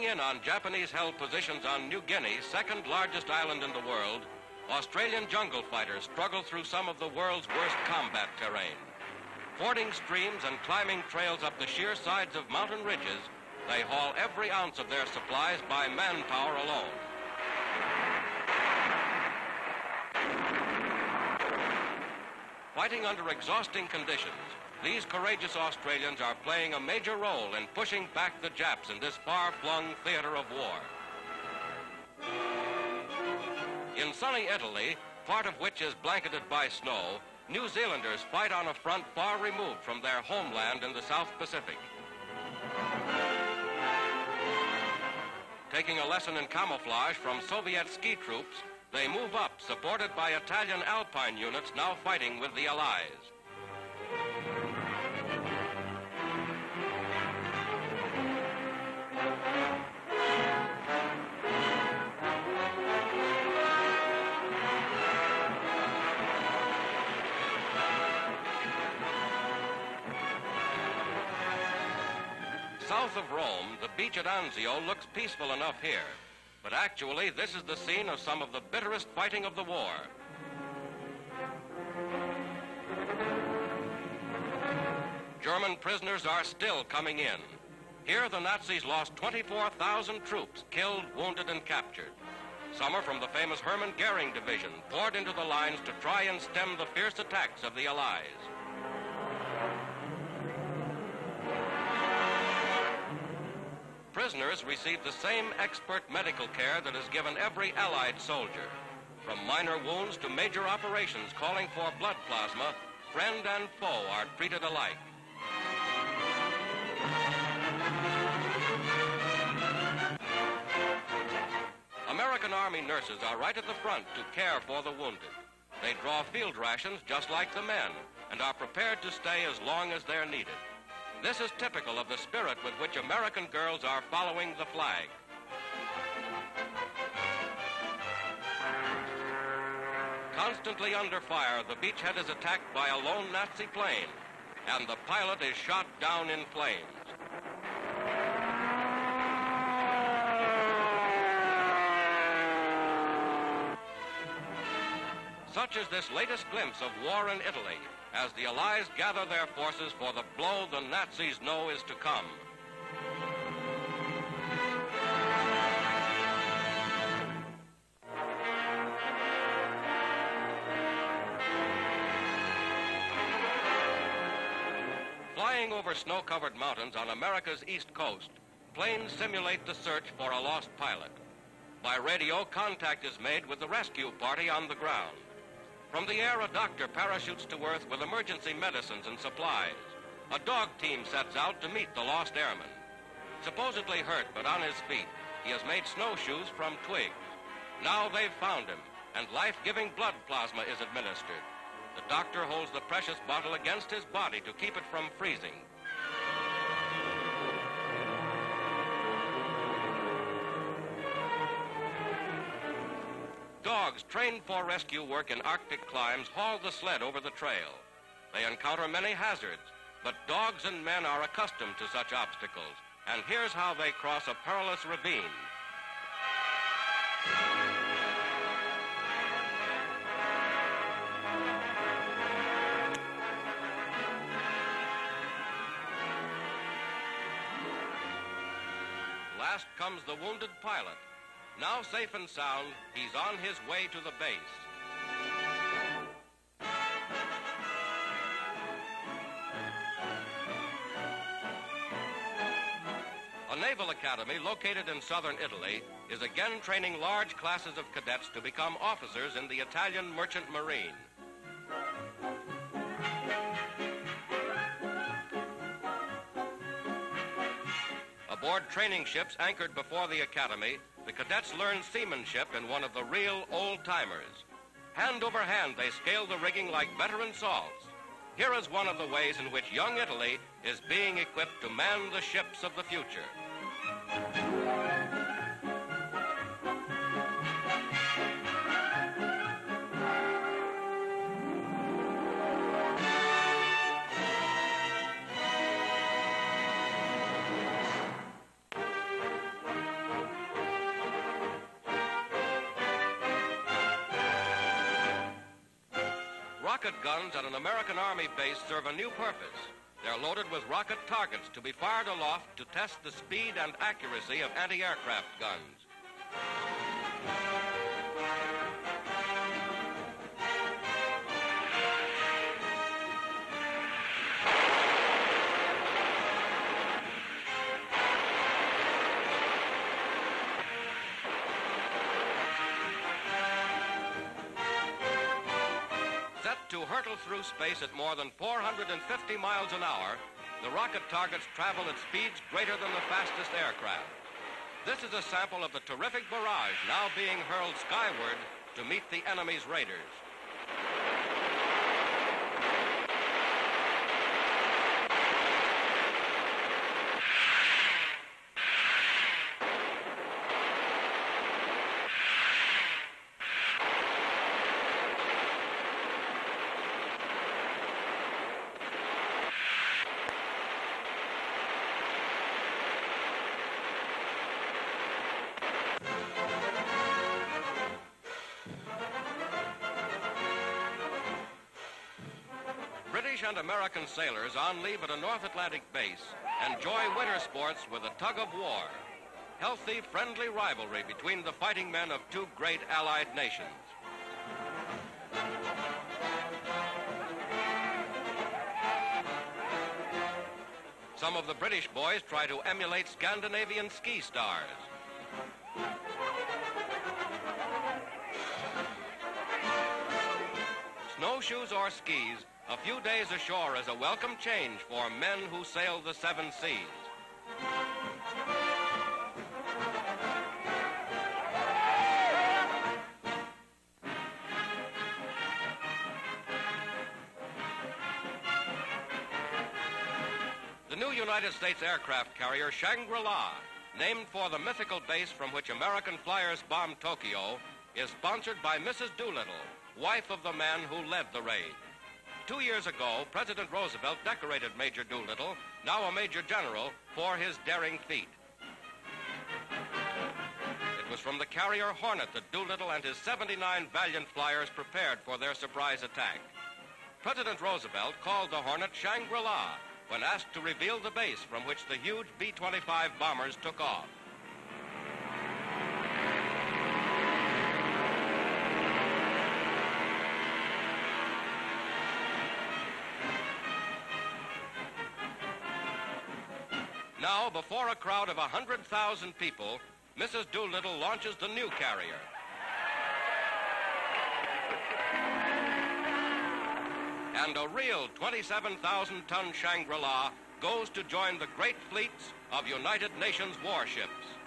in on Japanese-held positions on New Guinea, second largest island in the world, Australian jungle fighters struggle through some of the world's worst combat terrain. Fording streams and climbing trails up the sheer sides of mountain ridges, they haul every ounce of their supplies by manpower alone. Fighting under exhausting conditions, these courageous Australians are playing a major role in pushing back the Japs in this far-flung theater of war. In sunny Italy, part of which is blanketed by snow, New Zealanders fight on a front far removed from their homeland in the South Pacific. Taking a lesson in camouflage from Soviet ski troops, they move up, supported by Italian Alpine units now fighting with the Allies. South of Rome, the beach at Anzio looks peaceful enough here. But actually, this is the scene of some of the bitterest fighting of the war. German prisoners are still coming in. Here, the Nazis lost 24,000 troops, killed, wounded, and captured. Some are from the famous Hermann Goering division, poured into the lines to try and stem the fierce attacks of the Allies. Prisoners receive the same expert medical care that is given every Allied soldier. From minor wounds to major operations calling for blood plasma, friend and foe are treated alike. American Army nurses are right at the front to care for the wounded. They draw field rations just like the men and are prepared to stay as long as they're needed. This is typical of the spirit with which American girls are following the flag. Constantly under fire, the Beachhead is attacked by a lone Nazi plane, and the pilot is shot down in flames. Such is this latest glimpse of war in Italy, as the Allies gather their forces for the blow the Nazis know is to come. Flying over snow-covered mountains on America's east coast, planes simulate the search for a lost pilot. By radio, contact is made with the rescue party on the ground. From the air, a doctor parachutes to Earth with emergency medicines and supplies. A dog team sets out to meet the lost airman. Supposedly hurt but on his feet, he has made snowshoes from twigs. Now they've found him, and life-giving blood plasma is administered. The doctor holds the precious bottle against his body to keep it from freezing. Dogs trained for rescue work in Arctic climes haul the sled over the trail. They encounter many hazards, but dogs and men are accustomed to such obstacles. And here's how they cross a perilous ravine. Last comes the wounded pilot. Now safe and sound, he's on his way to the base. A naval academy located in southern Italy is again training large classes of cadets to become officers in the Italian merchant marine. Aboard training ships anchored before the academy, the cadets learn seamanship in one of the real old-timers. Hand over hand, they scale the rigging like veteran salts. Here is one of the ways in which young Italy is being equipped to man the ships of the future. rocket guns at an American Army base serve a new purpose. They're loaded with rocket targets to be fired aloft to test the speed and accuracy of anti-aircraft guns. To hurtle through space at more than 450 miles an hour, the rocket targets travel at speeds greater than the fastest aircraft. This is a sample of the terrific barrage now being hurled skyward to meet the enemy's raiders. British and American sailors on leave at a North Atlantic base enjoy winter sports with a tug of war. Healthy, friendly rivalry between the fighting men of two great allied nations. Some of the British boys try to emulate Scandinavian ski stars. Snowshoes or skis, a few days ashore is a welcome change for men who sail the seven seas. The new United States aircraft carrier Shangri-La, named for the mythical base from which American flyers bombed Tokyo, is sponsored by Mrs. Doolittle, wife of the man who led the raid. 2 years ago, President Roosevelt decorated Major Doolittle, now a Major General, for his daring feat. It was from the carrier Hornet that Doolittle and his 79 valiant flyers prepared for their surprise attack. President Roosevelt called the Hornet Shangri-La when asked to reveal the base from which the huge B-25 bombers took off. Now, before a crowd of 100,000 people, Mrs. Doolittle launches the new carrier. And a real 27,000-ton Shangri-La goes to join the great fleets of United Nations warships.